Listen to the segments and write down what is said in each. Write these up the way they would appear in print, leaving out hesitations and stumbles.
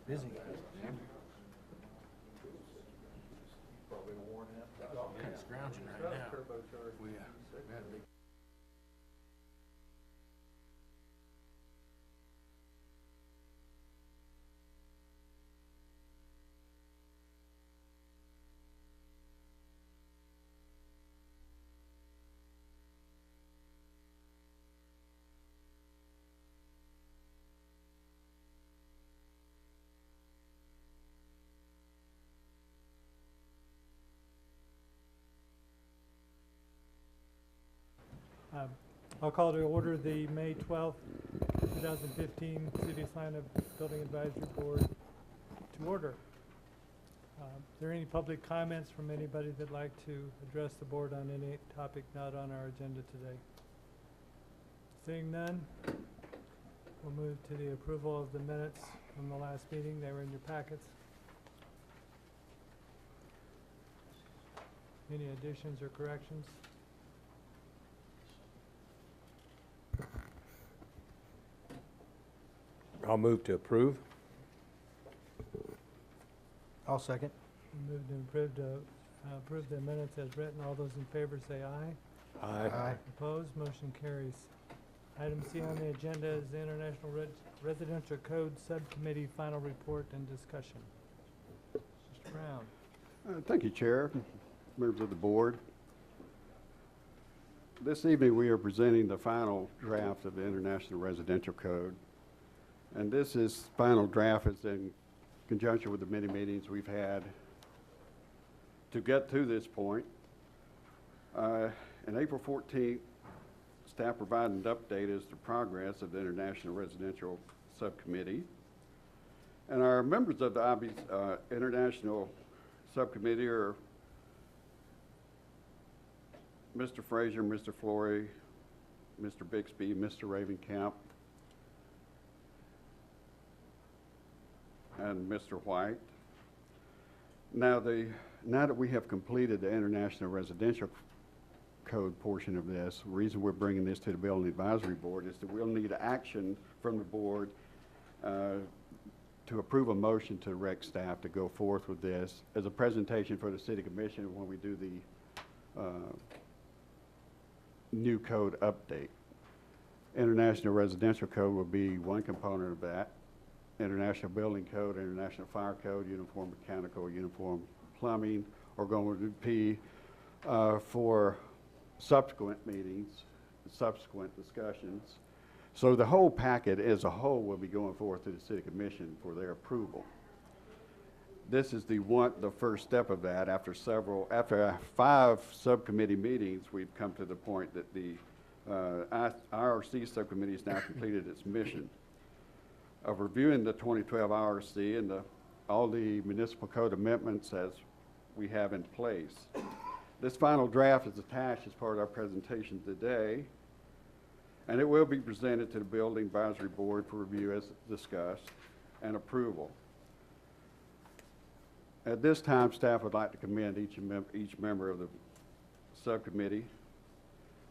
Busy. Probably worn out. Kind of scrounging right now. We had a big I'll call to order the May 12th, 2015 City of Salina Building Advisory Board to order. Are there any public comments from anybody that'd like to address the board on any topic not on our agenda today? Seeing none, we'll move to the approval of the minutes from the last meeting. They were in your packets. Any additions or corrections? I'll move to approve. I'll second. Moved and approve the minutes as written. All those in favor say aye. Aye. Opposed, motion carries. Item C on the agenda is the International Residential Code Subcommittee final report and discussion. Mr. Brown. Thank you, Chair, members of the board. This evening we are presenting the final draft of the International Residential Code. And this final draft is in conjunction with the many meetings we've had to get to this point. On April 14th, staff provided an update as to progress of the International Residential Subcommittee. And our members of the International Subcommittee are Mr. Frazier, Mr. Flory, Mr. Bixby, Mr. Ravenkamp, and Mr. White. Now that we have completed the International Residential Code portion of this, the reason we're bringing this to the Building Advisory Board is that we'll need action from the board to approve a motion to direct staff to go forth with this as a presentation for the City Commission when we do the new code update. International Residential Code will be one component of that. International Building Code, International Fire Code, Uniform Mechanical, Uniform Plumbing are going to be for subsequent meetings, subsequent discussions. So the whole packet as a whole will be going forth to the City Commission for their approval. This is the first step of that. After 5 subcommittee meetings, we've come to the point that the IRC subcommittee has now completed its mission of reviewing the 2012 IRC and all the municipal code amendments as we have in place. This final draft is attached as part of our presentation today, and it will be presented to the Building Advisory Board for review as discussed and approval. At this time, staff would like to commend each member of the subcommittee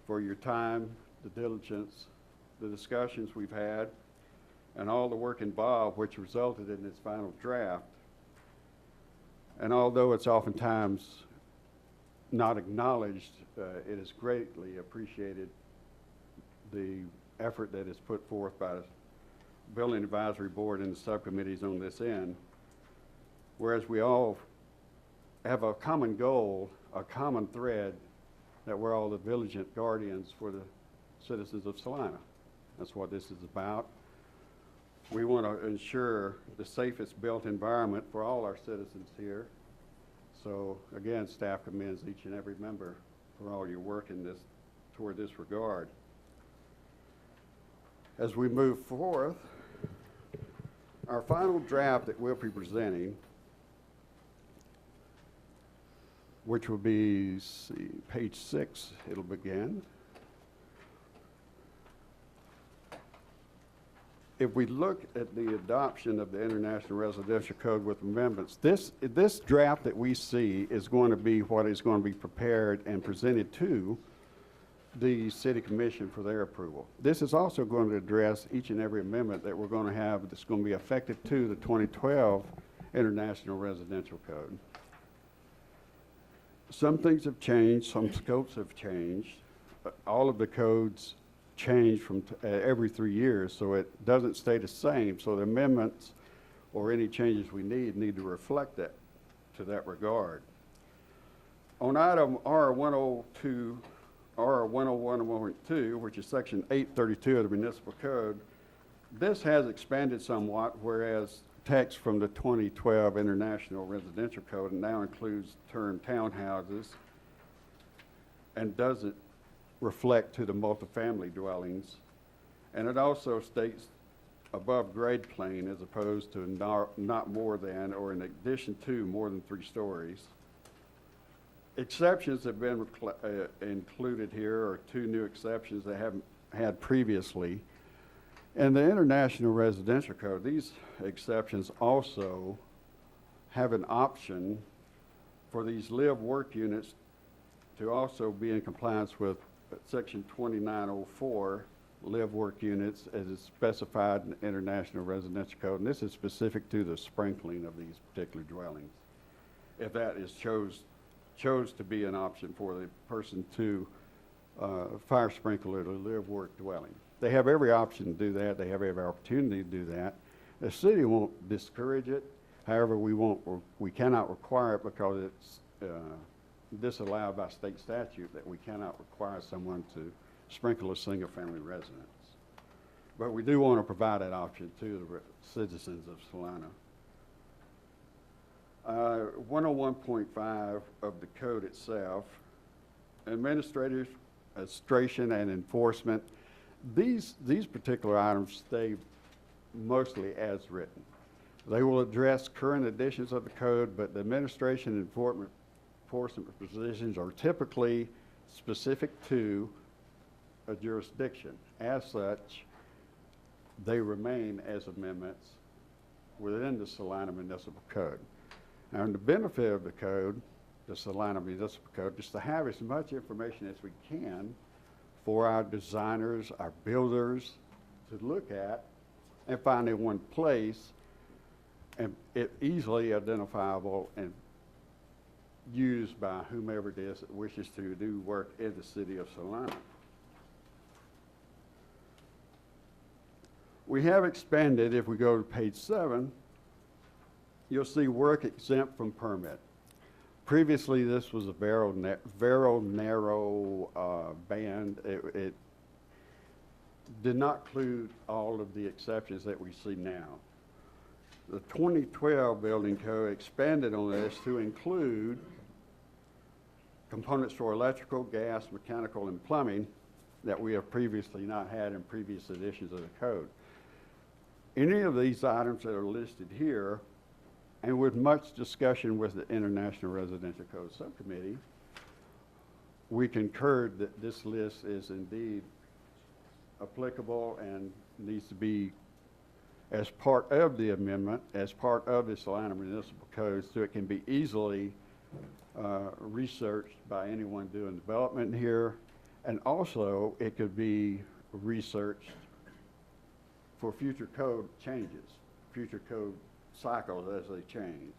for your time, the diligence, the discussions we've had, and all the work involved which resulted in this final draft. And although it's oftentimes not acknowledged, it is greatly appreciated the effort that is put forth by the Building Advisory Board and the subcommittees on this end, whereas we all have a common goal, a common thread, that we're all the vigilant guardians for the citizens of Salina. That's what this is about. We want to ensure the safest built environment for all our citizens here. So again, staff commends each and every member for all your work in this, toward this regard. As we move forth, our final draft that we'll be presenting, which will be, page 6, it'll begin. If we look at the adoption of the International Residential Code with amendments, this draft that we see is going to be what is going to be prepared and presented to the city commission for their approval. This is also going to address each and every amendment that we're going to have that's going to be effective to the 2012 International Residential Code. Some things have changed, some scopes have changed. All of the codes change from every 3 years, so it doesn't stay the same. So the amendments or any changes we need to reflect that to that regard. On item R102, R101.2, which is section 832 of the municipal code, this has expanded somewhat, whereas text from the 2012 International Residential Code now includes the term townhouses and doesn't reflect to the multifamily dwellings. And it also states above grade plane as opposed to not more than or in addition to more than 3 stories. Exceptions have been included here, or 2 new exceptions they haven't had previously. In the International Residential Code, these exceptions also have an option for these live-work units to also be in compliance with Section 2904, live-work units as is specified in the International Residential Code. And this is specific to the sprinkling of these particular dwellings. If that is chose to be an option for the person to fire sprinkler to live-work dwelling. They have every option to do that. They have every opportunity to do that. The city won't discourage it. However, we cannot require it because it's disallowed by state statute that we cannot require someone to sprinkle a single-family residence. But we do want to provide that option to the citizens of Salina. 101.5 of the code itself, administration and enforcement. These particular items stay mostly as written. They will address current editions of the code, but the administration and enforcement positions are typically specific to a jurisdiction. As such, they remain as amendments within the Salina Municipal Code. Now, the benefit of the code, the Salina Municipal Code, is to have as much information as we can for our designers, our builders to look at and find in one place, and it easily identifiable and used by whomever it is that wishes to do work in the city of Salina. We have expanded, if we go to page 7, you'll see work exempt from permit. Previously, this was a very narrow band. It did not include all of the exceptions that we see now. The 2012 building code expanded on this to include components for electrical, gas, mechanical, and plumbing that we have previously not had in previous editions of the code. Any of these items that are listed here, and with much discussion with the International Residential Code Subcommittee, we concurred that this list is indeed applicable and needs to be as part of the amendment, as part of the Salina Municipal Code, so it can be easily researched by anyone doing development here, and also it could be researched for future code changes, future code cycles as they change.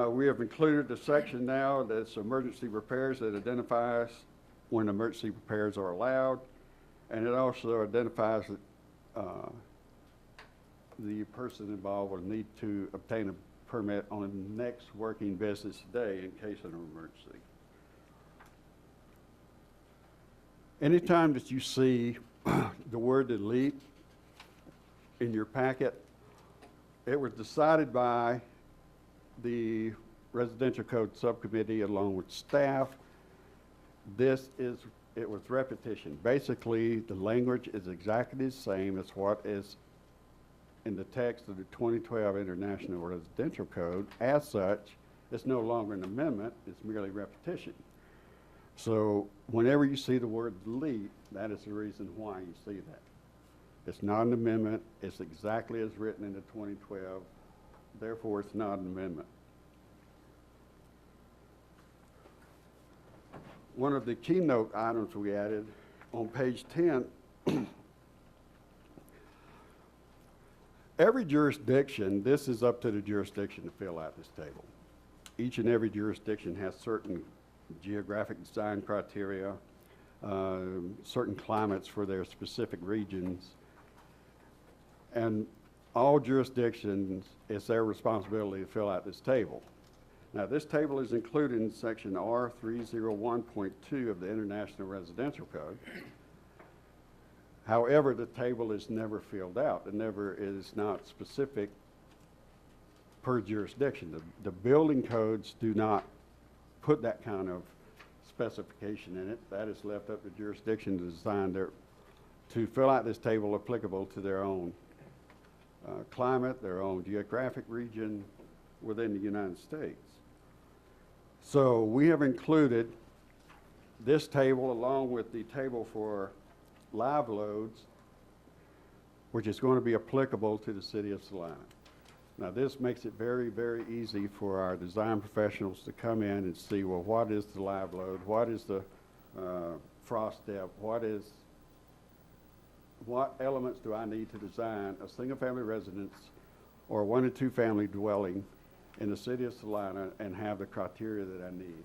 We have included the section now that's emergency repairs that identifies when emergency repairs are allowed, and it also identifies that the person involved will need to obtain a permit on the next working business day in case of an emergency. Anytime that you see the word delete in your packet, it was decided by the Residential Code Subcommittee along with staff. It was repetition. Basically, the language is exactly the same as what is in the text of the 2012 International Residential Code. As such, it's no longer an amendment, it's merely repetition. So whenever you see the word delete, that is the reason why you see that. It's not an amendment, it's exactly as written in the 2012, therefore it's not an amendment. one of the keynote items we added on page 10, every jurisdiction, this is up to the jurisdiction to fill out this table. Each and every jurisdiction has certain geographic design criteria, certain climates for their specific regions. And all jurisdictions, it's their responsibility to fill out this table. Now, this table is included in section R301.2 of the International Residential Code. However, the table is never filled out. It never is not specific per jurisdiction. The building codes do not put that kind of specification in it. That is left up to jurisdiction to design to fill out this table applicable to their own climate, their own geographic region within the United States. So we have included this table along with the table for live loads, which is going to be applicable to the city of Salina. Now, this makes it very, very easy for our design professionals to come in and see, well, what is the live load? What is the frost depth? What elements do I need to design a single-family residence or a 1- and 2-family dwelling in the city of Salina and have the criteria that I need?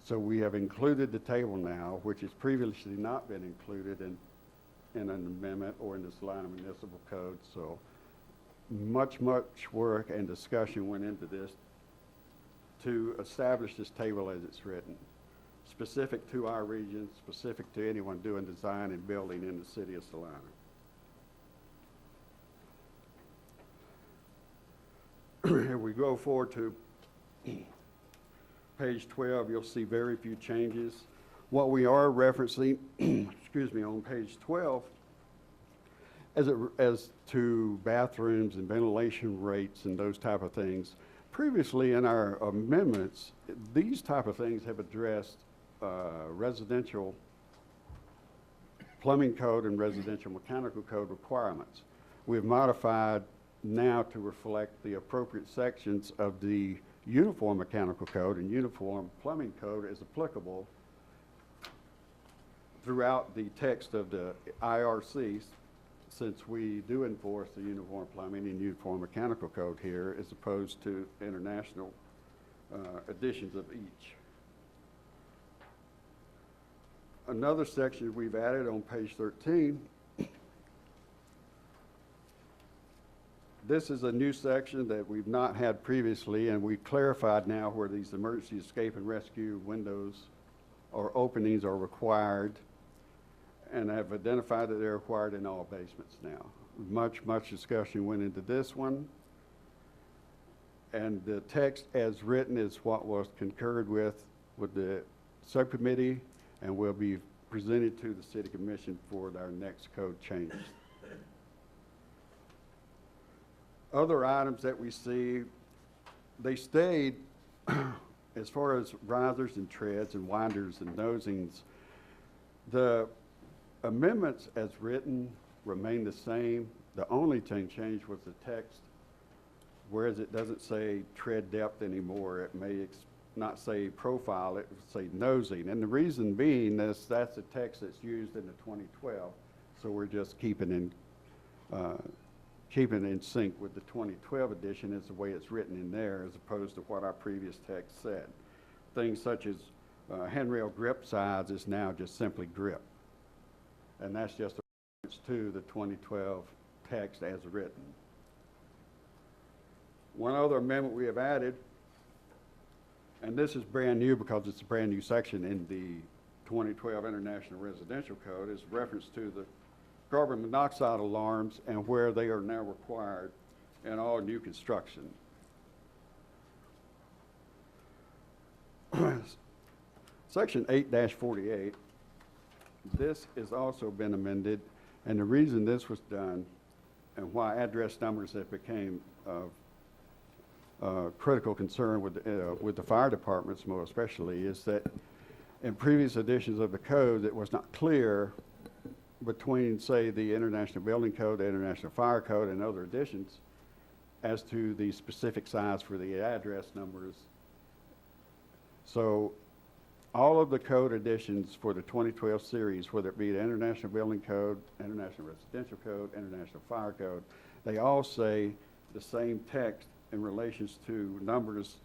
So we have included the table now, which has previously not been included in an amendment or in the Salina Municipal Code. So much work and discussion went into this to establish this table as it's written, specific to our region, specific to anyone doing design and building in the city of Salina. If we go forward to page 12, you'll see very few changes. What we are referencing, excuse me, on page 12, as to bathrooms and ventilation rates and those type of things, previously in our amendments, these type of things have addressed residential plumbing code and residential mechanical code requirements. We've modified now to reflect the appropriate sections of the uniform mechanical code and uniform plumbing code as applicable throughout the text of the IRCs, since we do enforce the uniform plumbing and uniform mechanical code here as opposed to international editions of each. Another section we've added on page 13, this is a new section that we've not had previously, and we've clarified now where these emergency escape and rescue windows or openings are required, and have identified that they're required in all basements now. Much discussion went into this one, and the text as written is what was concurred with the subcommittee and will be presented to the City Commission for our next code change. Other items that we see, they stayed as far as risers and treads and winders and nosings. The amendments as written remain the same. The only thing changed was the text, whereas it doesn't say tread depth anymore. It may not say profile, it would say nosing. And the reason being is that's the text that's used in the 2012, so we're just keeping in sync with the 2012 edition as the way it's written in there, as opposed to what our previous text said. Things such as handrail grip size is now just simply grip. And that's just a reference to the 2012 text as written. One other amendment we have added, and this is brand new because it's a brand new section in the 2012 International Residential Code, is reference to the carbon monoxide alarms and where they are now required in all new construction. Section 8-48, this has also been amended, and the reason this was done and why address numbers have became of critical concern with the fire departments more especially is that in previous editions of the code it was not clear between, say, the International Building Code, the International Fire Code, and other editions as to the specific size for the address numbers. So all of the code additions for the 2012 series, whether it be the International Building Code, International Residential Code, International Fire Code, they all say the same text in relations to numbers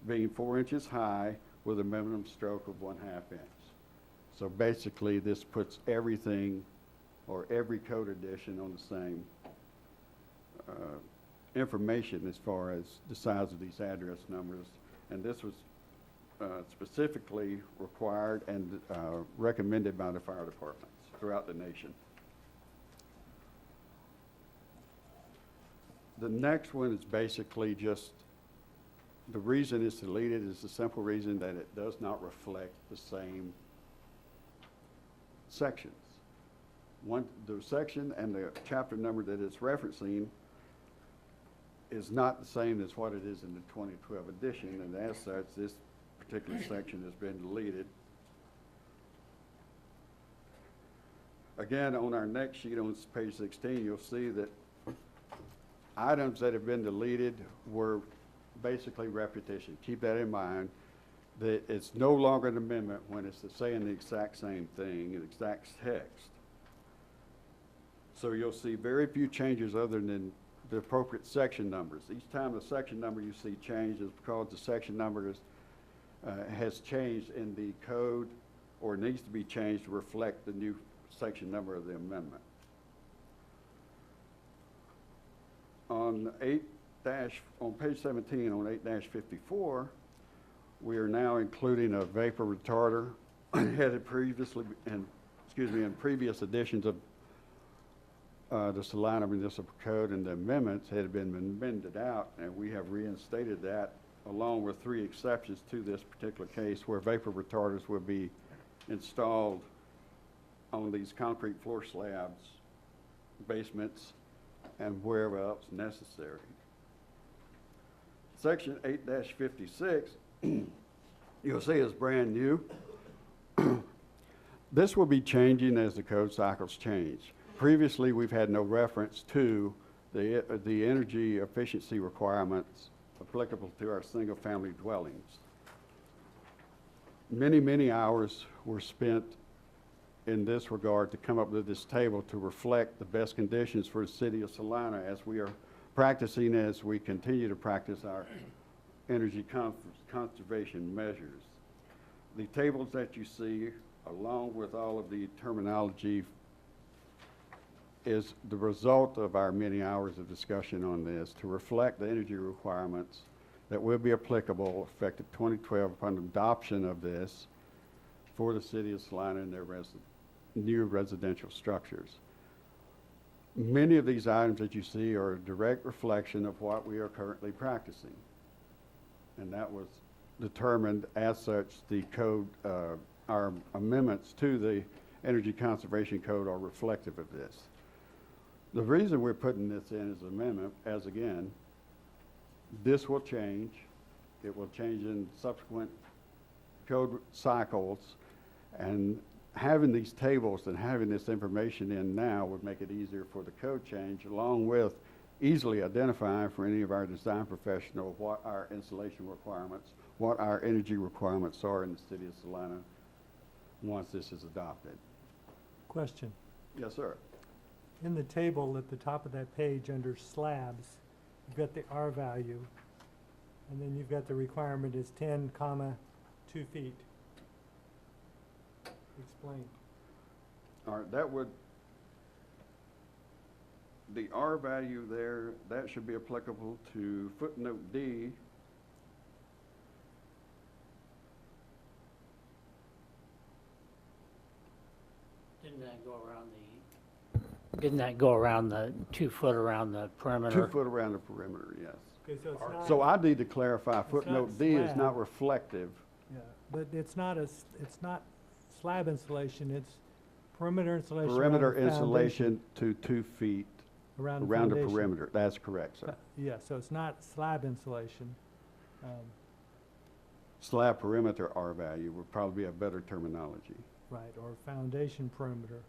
being 4 inches high with a minimum stroke of 1/2 inch. So basically, this puts everything or every code addition on the same information as far as the size of these address numbers. And this was specifically required and recommended by the fire departments throughout the nation. The next one is basically just, the reason it's deleted is the simple reason that it does not reflect the same sections. The section and the chapter number that it's referencing is not the same as what it is in the 2012 edition, and as such, this particular section has been deleted. Again, on our next sheet on page 16, you'll see that items that have been deleted were basically repetition. Keep that in mind, that it's no longer an amendment when it's saying the exact same thing, the exact text. So you'll see very few changes other than the appropriate section numbers. Each time the section number you see change is because the section number has changed in the code or needs to be changed to reflect the new section number of the amendment. On page 17, on 8-54, we are now including a vapor retarder had previously, in previous editions of the Salina Municipal Code, and the amendments had been amended out, and we have reinstated that along with 3 exceptions to this particular case where vapor retarders will be installed on these concrete floor slabs, basements, and wherever else necessary. Section 8-56, you'll see is brand new. This will be changing as the code cycles change. Previously, we've had no reference to the energy efficiency requirements applicable to our single-family dwellings. Many, many hours were spent in this regard to come up with this table to reflect the best conditions for the city of Salina as we are practicing, as we continue to practice our energy conservation measures. The tables that you see, along with all of the terminology, is the result of our many hours of discussion on this to reflect the energy requirements that will be applicable effective 2012 upon adoption of this for the city of Salina and their new residential structures. Many of these items that you see are a direct reflection of what we are currently practicing. And that was determined as such. The code, our amendments to the Energy Conservation Code are reflective of this. The reason we're putting this in as an amendment, as again, this will change. It will change in subsequent code cycles, and having these tables and having this information in now would make it easier for the code change, along with easily identifying for any of our design professionals what our installation requirements, what our energy requirements are in the city of Salina once this is adopted. Question. Yes, sir. In the table at the top of that page under slabs, you've got the R value, and then you've got the requirement is 10,2 feet. Explain. All right, that would, the R value there, that should be applicable to footnote D. Didn't that go around the 2 foot around the perimeter? 2 foot around the perimeter, yes. Okay, so it's not. So I need to clarify, It's footnote not D is slab. not reflective. Yeah, but it's not slab insulation, it's perimeter insulation. around Perimeter the foundation. insulation to 2 feet Around the around the foundation. perimeter. That's correct, sir. Yeah, so it's not slab insulation. Slab perimeter R value would probably be a better terminology. Right, or foundation perimeter.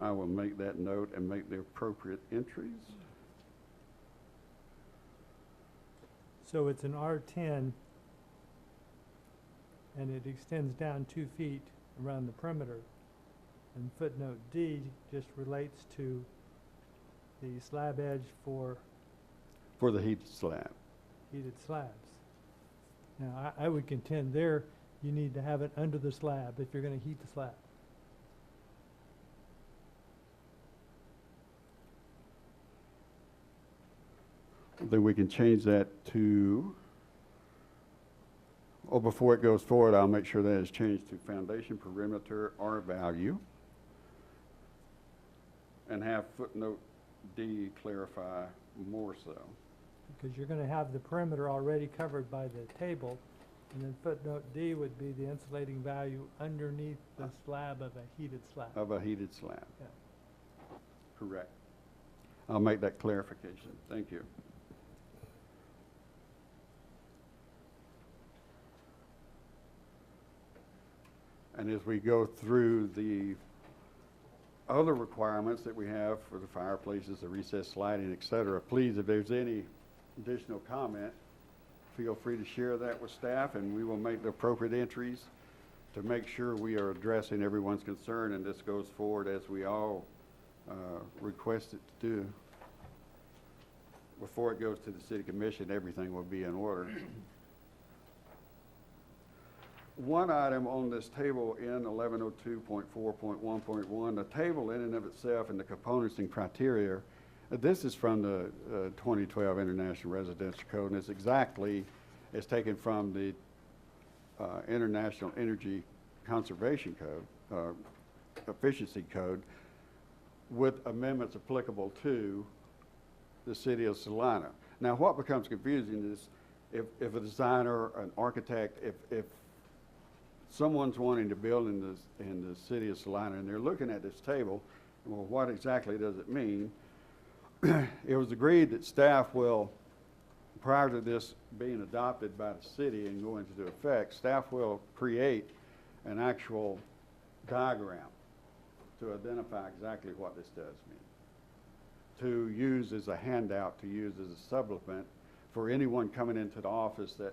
I will make that note and make the appropriate entries. So it's an R10 and it extends down 2 feet around the perimeter. And footnote D just relates to the slab edge for For the heated slab. heated slabs. Now, I would contend there, you need to have it under the slab if you're gonna heat the slab. Then we can change that to, or before it goes forward, I'll make sure that is changed to foundation perimeter R value. And have footnote D clarify more so. Because you're gonna have the perimeter already covered by the table, and then footnote D would be the insulating value underneath the slab of a heated slab. Of a heated slab. Yeah. Correct. I'll make that clarification. Thank you. And as we go through the other requirements that we have for the fireplaces, the recessed lighting, et cetera, please, if there's any additional comment, feel free to share that with staff, and we will make the appropriate entries to make sure we are addressing everyone's concern, and this goes forward as we all request it to do. Before it goes to the city commission, everything will be in order. One item on this table in 1102.4.1.1, the table in and of itself and the components and criteria, this is from the 2012 International Residential Code, and it's exactly, it's taken from the International Energy Conservation Code, Efficiency Code, with amendments applicable to the city of Salina. Now, what becomes confusing is if a designer, an architect, if someone's wanting to build in the city of Salina and they're looking at this table, well, what exactly does it mean? It was agreed that staff will, prior to this being adopted by the city and go into effect, staff will create an actual diagram to identify exactly what this does mean, to use as a handout, to use as a supplement for anyone coming into the office that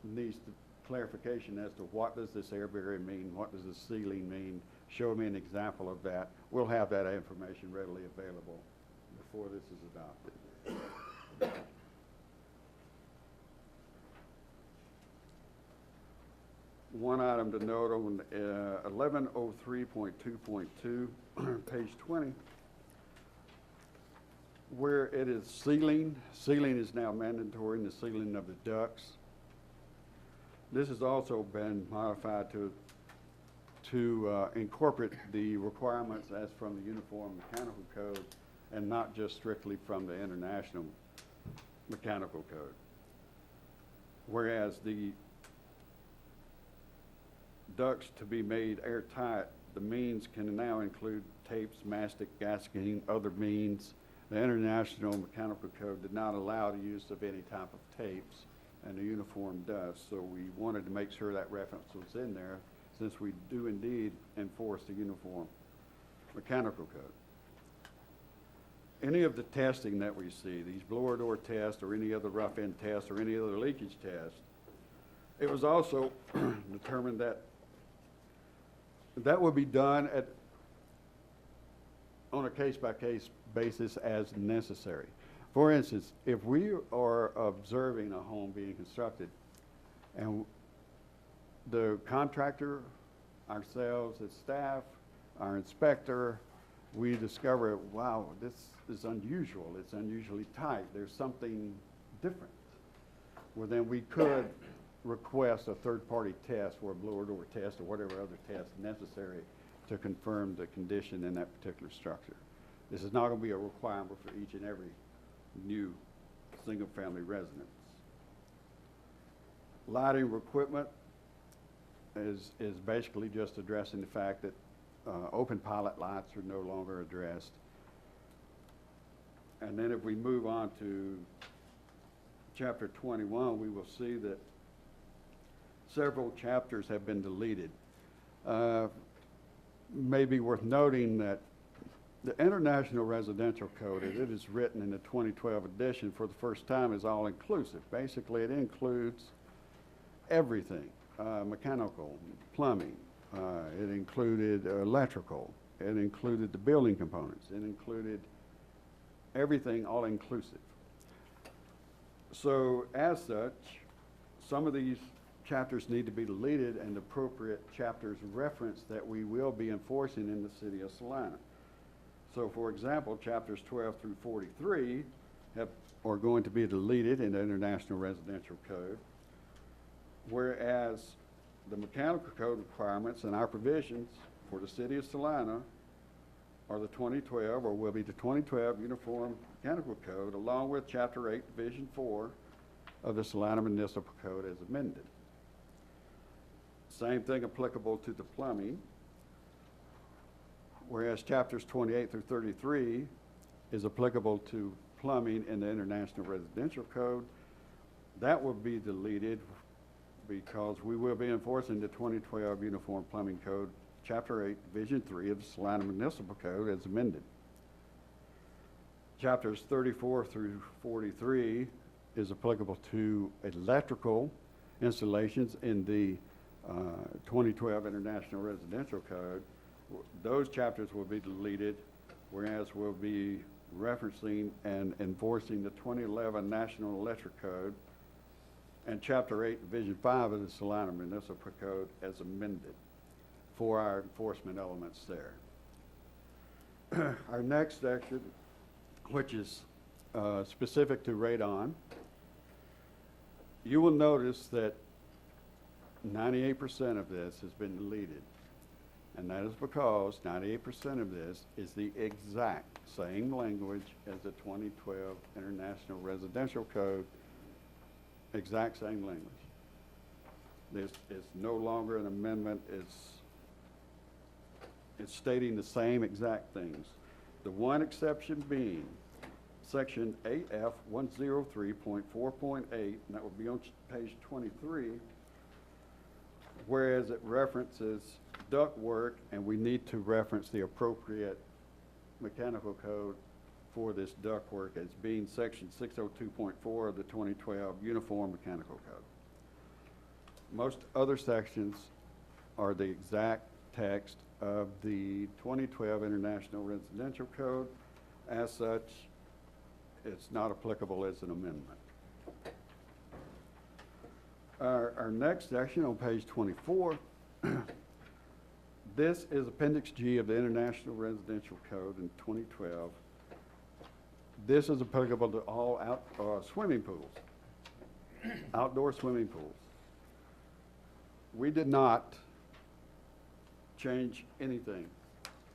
needs clarification as to what does this air barrier mean, what does the ceiling mean, show me an example of that. We'll have that information readily available before this is adopted. One item to note on 1103.2.2, page 20, where it is ceiling is now mandatory in the ceiling of the ducts. This has also been modified to incorporate the requirements as from the Uniform Mechanical Code and not just strictly from the International Mechanical Code. Whereas the ducts to be made airtight, the means can now include tapes, mastic, gasketing, other means. The International Mechanical Code did not allow the use of any type of tapes, and the uniform does. So we wanted to make sure that reference was in there, since we do indeed enforce the Uniform Mechanical Code. Any of the testing that we see, these blower door tests or any other rough end tests or any other leakage test, it was also determined that that would be done on a case-by-case basis as necessary. For instance, if we are observing a home being constructed and the contractor, ourselves as staff, our inspector, we discover, wow, this is unusual, it's unusually tight, there's something different. Well, then we could request a third-party test or a blower door test or whatever other test necessary to confirm the condition in that particular structure. This is not going to be a requirement for each and every new single-family residence. Lighting equipment is basically just addressing the fact that open pilot lights are no longer addressed. And then if we move on to chapter 21, we will see that several chapters have been deleted. Maybe worth noting that the International Residential Code, as it is written in the 2012 edition for the first time, is all-inclusive. Basically, it includes everything. mechanical, plumbing. It included electrical. It included the building components. It included everything all-inclusive. So as such, some of these chapters need to be deleted and appropriate chapters referenced that we will be enforcing in the city of Salina. So for example, chapters 12 through 43 are going to be deleted in the International Residential Code, whereas the mechanical code requirements and our provisions for the city of Salina are the 2012, or will be the 2012 Uniform Mechanical Code, along with Chapter 8, Division 4 of the Salina Municipal Code as amended. Same thing applicable to the plumbing, whereas chapters 28 through 33 is applicable to plumbing in the International Residential Code. That will be deleted because we will be enforcing the 2012 Uniform Plumbing Code, Chapter 8, Division 3 of the Salina Municipal Code as amended. Chapters 34 through 43 is applicable to electrical installations in the 2012 International Residential Code. Those chapters will be deleted, whereas we'll be referencing and enforcing the 2011 National Electric Code and Chapter 8, Division 5 of the Salina Municipal Code as amended for our enforcement elements there. Our next section, which is specific to radon, you will notice that 98% of this has been deleted. And that is because 98% of this is the exact same language as the 2012 International Residential Code, exact same language. This is no longer an amendment, it's stating the same exact things. The one exception being Section AF 103.4.8, and that will be on page 23, whereas it references duct work, and we need to reference the appropriate mechanical code for this duct work as being Section 602.4 of the 2012 Uniform Mechanical Code. Most other sections are the exact text of the 2012 International Residential Code. As such, it's not applicable as an amendment. Our next section on page 24, this is Appendix G of the International Residential Code in 2012. This is applicable to all swimming pools, outdoor swimming pools. We did not change anything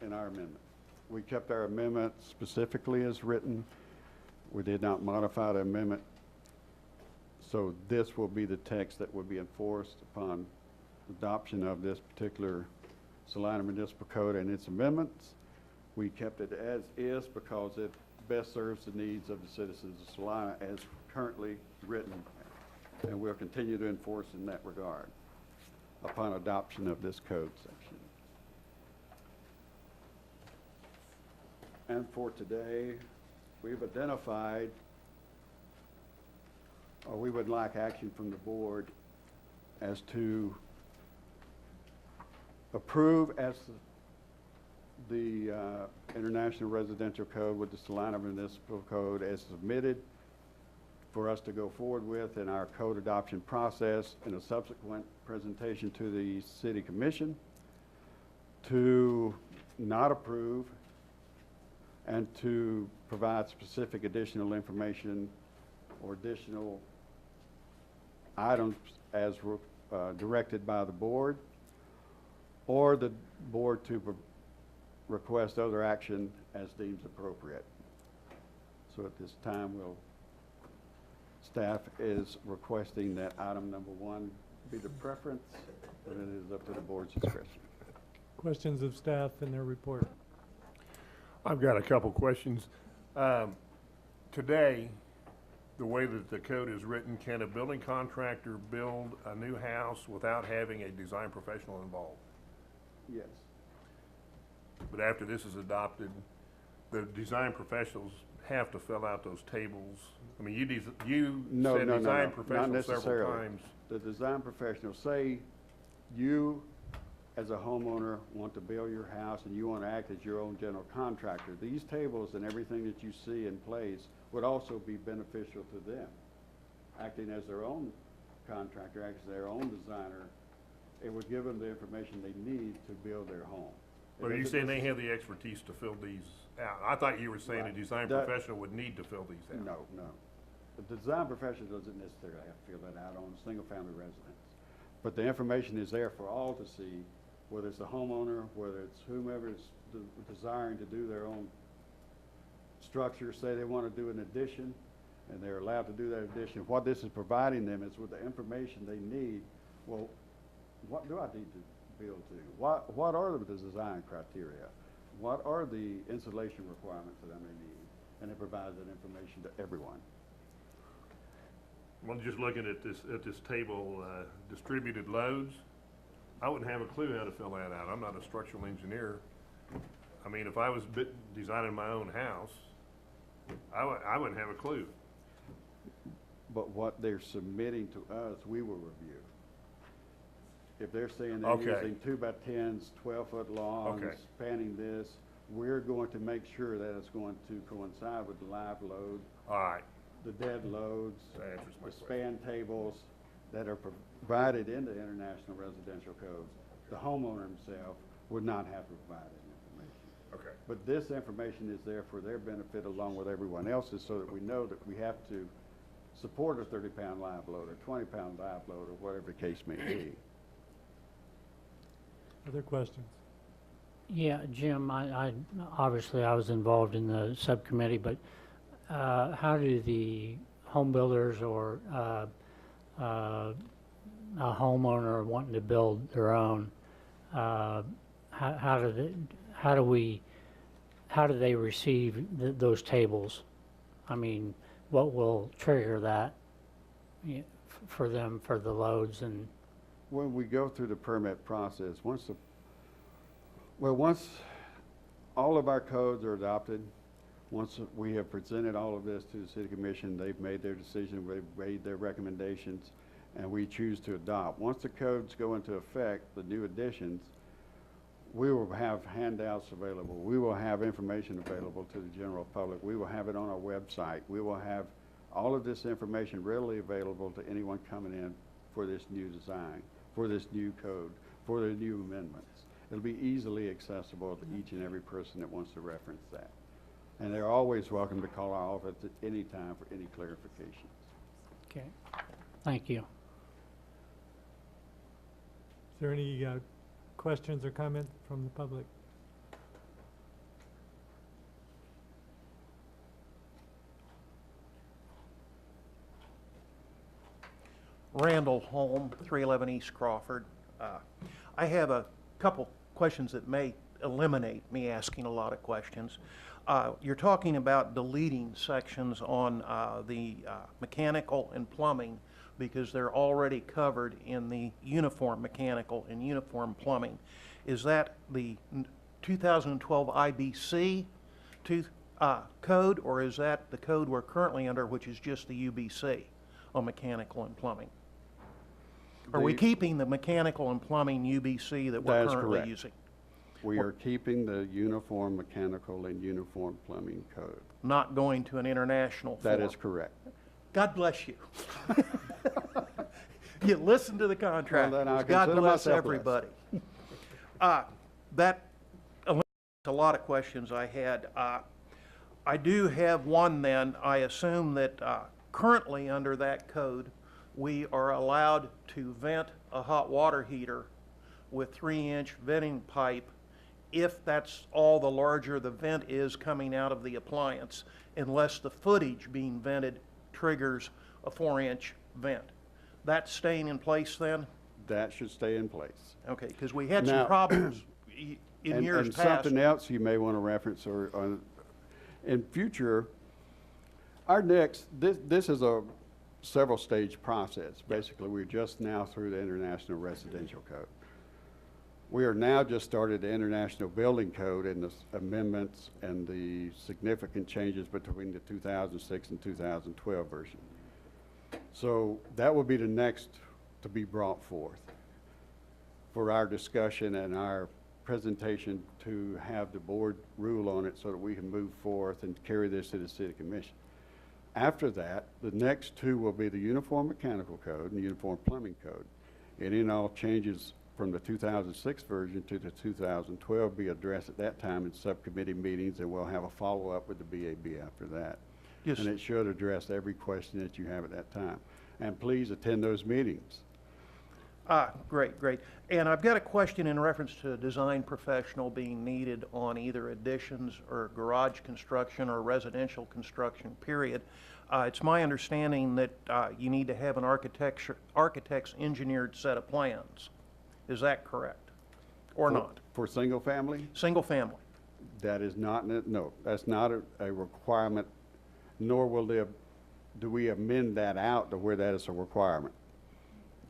in our amendment. We kept our amendment specifically as written. We did not modify the amendment. So this will be the text that will be enforced upon adoption of this particular Salina Municipal Code and its amendments. We kept it as is because it best serves the needs of the citizens of Salina as currently written, and we'll continue to enforce in that regard upon adoption of this code section. And for today, we've identified, or we would like action from the board as to approve as the International Residential Code with the Salina Municipal Code as submitted for us to go forward with in our code adoption process in a subsequent presentation to the City Commission, to not approve and to provide specific additional information or additional items as directed by the board, or the board to request other action as deems appropriate. So at this time, staff is requesting that item number 1 be the preference, but it is up to the board's discretion. Questions of staff in their report? I've got a couple questions. Today, the way that the code is written, can a building contractor build a new house without having a design professional involved? Yes. But after this is adopted, the design professionals have to fill out those tables. I mean, you said design professional several times. The design professional, say you, as a homeowner, want to build your house and you want to act as your own general contractor, these tables and everything that you see in place would also be beneficial to them. Acting as their own contractor, acting as their own designer, it would give them the information they need to build their home. Are you saying they have the expertise to fill these out? I thought you were saying a Right. design That- professional would need to fill these out. No. The design professional doesn't necessarily have to fill that out on a single-family residence. But the information is there for all to see, whether it's the homeowner, whether it's whomever is desiring to do their own structure, say they want to do an addition, and they're allowed to do that addition. What this is providing them is with the information they need. Well, what do I need to build to? What are the design criteria? What are the insulation requirements that I may need? And it provides that information to everyone. Well, just looking at this table, distributed loads, I wouldn't have a clue how to fill that out. I'm not a structural engineer. I mean, if I was designing my own house, I wouldn't have a clue. But what they're submitting to us, we will review. If they're saying they're Okay. using 2x10s, 12-foot lawns, Okay. spanning this, we're going to make sure that it's going to coincide with the live load, All right, the dead loads, that answers my the question. span tables that are provided in the International Residential Codes. The homeowner himself would not have to provide that information. Okay. But this information is there for their benefit along with everyone else's, so that we know that we have to support a 30-pound live load or 20-pound live load or whatever the case may be. Other questions? Yeah, Jim, I obviously I was involved in the subcommittee, but how do the home builders or a homeowner wanting to build their own, how do they receive those tables? I mean, what will trigger that for them for the loads and? When we go through the permit process, once all of our codes are adopted, once we have presented all of this to the city commission, they've made their decision, they've made their recommendations, and we choose to adopt. Once the codes go into effect, the new additions, we will have handouts available. We will have information available to the general public. We will have it on our website. We will have all of this information readily available to anyone coming in for this new design, for this new code, for the new amendments. It'll be easily accessible to each and every person that wants to reference that. And they're always welcome to call our office at any time for any clarifications. Okay, thank you. Is there any questions or comments from the public? Randall Holm, 311 East Crawford. I have a couple questions that may eliminate me asking a lot of questions. You're talking about deleting sections on the mechanical and plumbing because they're already covered in the uniform mechanical and uniform plumbing. Is that the 2012 IBC code, or is that the code we're currently under, which is just the UBC on mechanical and plumbing? Are we keeping the mechanical and plumbing UBC that we're That is currently correct. using? We are keeping the uniform mechanical and uniform plumbing code. Not going to an international That form? is correct. God bless you. You listen to the contractors. then I God consider bless myself everybody. That eliminates a lot of questions I had. I do have one then. I assume that currently under that code, we are allowed to vent a hot water heater with 3-inch venting pipe if that's all the larger the vent is coming out of the appliance, unless the footage being vented triggers a 4-inch vent. That's staying in place then? That should stay in place. Okay, because we had Now- some problems in years And past. something else you may want to reference in future, our next, this is a several stage process. Basically, we're just now through the International Residential Code. We are now just started the International Building Code and the amendments and the significant changes between the 2006 and 2012 version. So that will be the next to be brought forth. for our discussion and our presentation to have the board rule on it so that we can move forth and carry this to the city commission. After that, the next two will be the Uniform Mechanical Code and the Uniform Plumbing Code. Any and all changes from the 2006 version to the 2012 be addressed at that time in subcommittee meetings, and we'll have a follow-up with the BAB after that. Yes. And it should address every question that you have at that time. And please attend those meetings. Great, great. And I've got a question in reference to a design professional being needed on either additions or garage construction or residential construction, period. It's my understanding that you need to have an architect's engineered set of plans. Is that correct? Or not? For single family, Single family? that is not, no, that's not a requirement, nor will do we amend that out to where that is a requirement.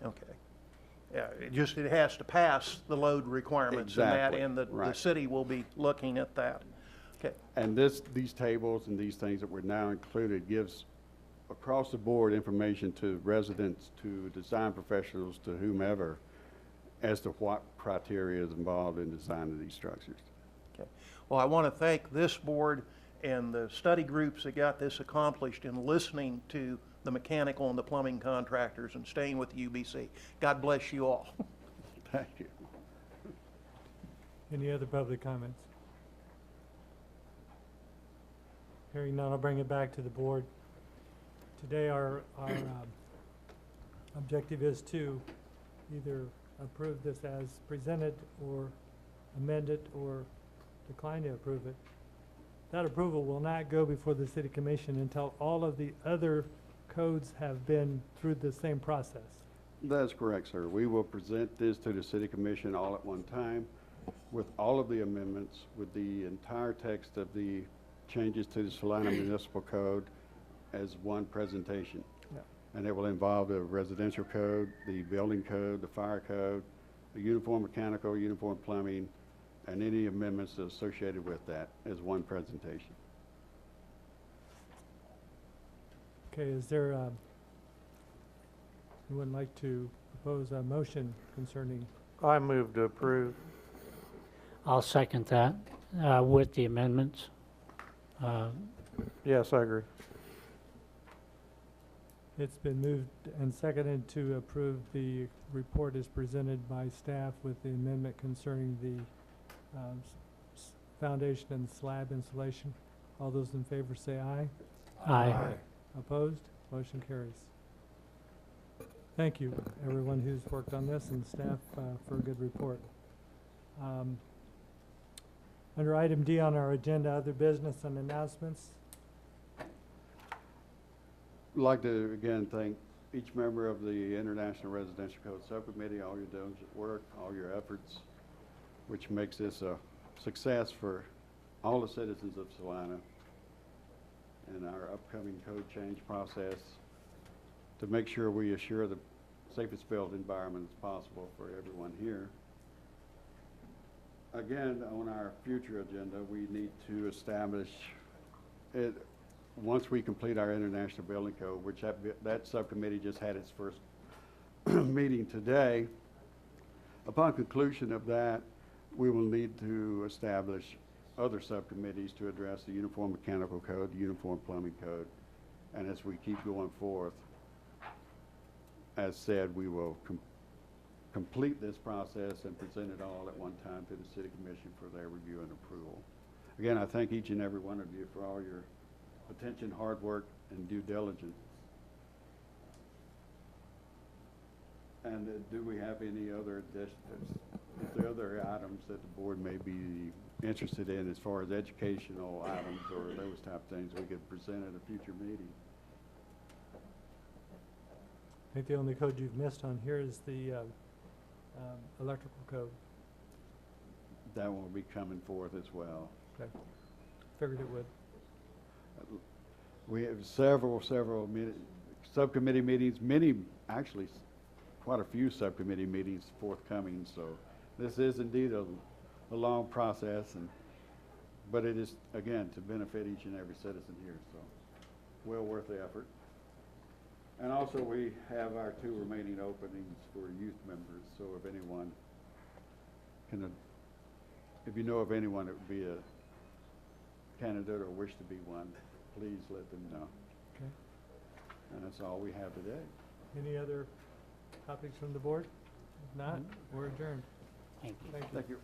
Okay. Yeah, it has to pass the load requirements and that, Exactly, and the right. city will be looking at that. Okay. And these tables and these things that were now included gives across the board information to residents, to design professionals, to whomever, as to what criteria is involved in designing these structures. Okay. Well, I want to thank this board and the study groups that got this accomplished in listening to the mechanical and the plumbing contractors and staying with UBC. God bless you all. Thank you. Any other public comments? Hearing none, I'll bring it back to the board. Today, our objective is to either approve this as presented or amend it or decline to approve it. That approval will not go before the city commission until all of the other codes have been through the same process. That's correct, sir. We will present this to the city commission all at one time with all of the amendments, with the entire text of the changes to the Salina Municipal Code as one presentation. Yeah. And it will involve the residential code, the building code, the fire code, the uniform mechanical, uniform plumbing, and any amendments associated with that as one presentation. Okay, is there, anyone like to propose a motion concerning? I move to approve. I'll second that with the amendments. Yes, I agree. It's been moved and seconded to approve the report as presented by staff with the amendment concerning the foundation and slab installation. All those in favor say aye. Aye. Opposed? Motion carries. Thank you, everyone who's worked on this, and staff for a good report. Under item D on our agenda, other business and announcements. I'd like to again thank each member of the International Residential Code Subcommittee, all your diligent work, all your efforts, which makes this a success for all the citizens of Salina and our upcoming code change process to make sure we assure the safest built environment as possible for everyone here. Again, on our future agenda, we need to establish it, once we complete our International Building Code, which that subcommittee just had its first meeting today. Upon conclusion of that, we will need to establish other subcommittees to address the Uniform Mechanical Code, the Uniform Plumbing Code, and as we keep going forth, as said, we will complete this process and present it all at one time to the City Commission for their review and approval. Again, I thank each and every one of you for all your attention, hard work, and due diligence. And do we have any other other items that the board may be interested in as far as educational items or those type of things we could present at a future meeting? I think the only code you've missed on here is the electrical code. That will be coming forth as well. Okay. Figured it would. We have several subcommittee meetings, many, actually, quite a few subcommittee meetings forthcoming, so this is indeed a long process, but it is, again, to benefit each and every citizen here, so well worth the effort. And also, we have our 2 remaining openings for youth members, so if anyone if you know of anyone that would be a candidate or wish to be one, please let them know. Okay. And that's all we have today. Any other topics from the board? If not, we're adjourned. Thank you. Thank you. Thank you.